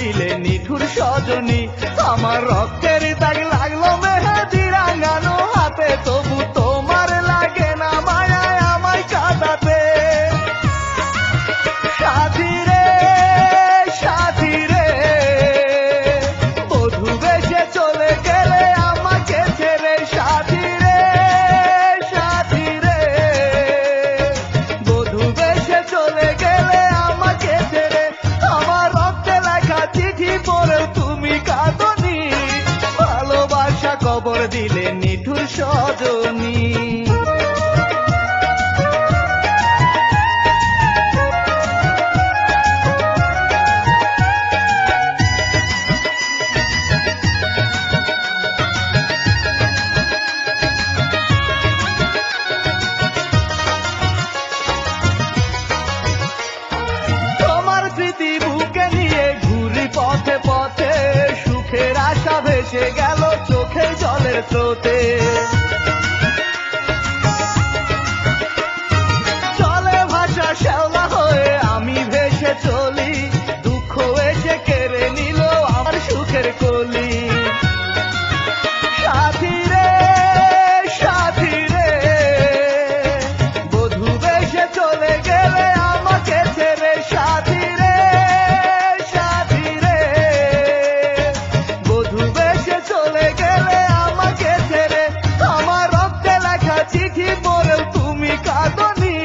দিলে নিঠুর সজনী। আমার রক্তের দাগ লাগলো মেহেদি রাঙানো হাতে, তবু তোমার লাগে না মায়ায় আমায় কাঁদাতে। সাথী রে সাথী রে, বধূ বেশে চলে গেলে আমাকে ছেড়ে। সাথী রে সাথী রে, বধূ বেশে চলে গেলে আমাকে ছেড়ে। আমার রক্তে লেখা চিঠি পড়েও তুমি কাঁদনি, ভালোবাসা কবর দিলে নিঠুর সজনী। তোমার স্মৃতি বুকে নিয়ে ঘুরি পথে পথে, সুখের আশা ভেসে গেল চোখের জলের স্রোতে। জলে ভাসা শ্যাওলা হয়ে আমি ভেসে চলি, দুঃখ এসে কেড়ে নিল আমার সুখের কলি। সাথী রে সাথী রে, বধূ বেশে চলে গেলে আমাকে ছেড়ে। সাথী রে সাথী রে, বধূ বেশে চলে গেলে আমাকে ছেড়ে। আমার রক্তে লেখা চিঠি পড়েও তুমি কাঁদনি,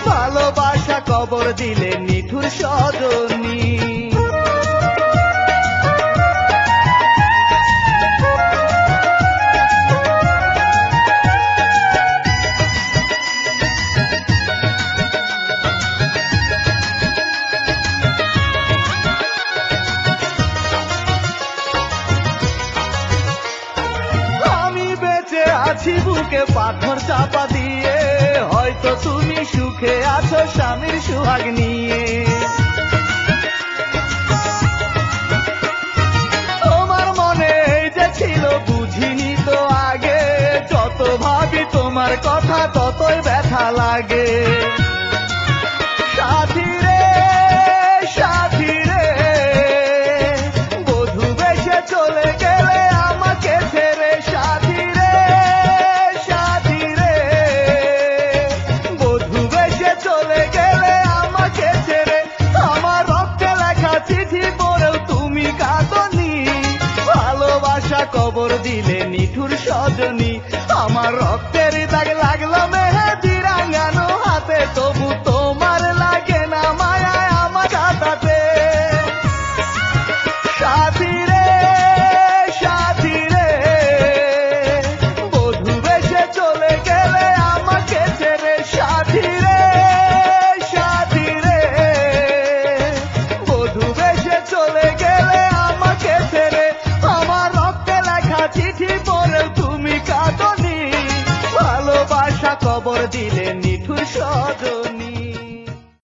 ভালোবাসা কবর দিলে নিঠুর সজনী। আমি বেঁচে আছি বুকে পাথর চাপা দিয়ে, হয়তো তুমি সুখে আছো স্বামীর সুহাগ নিয়ে।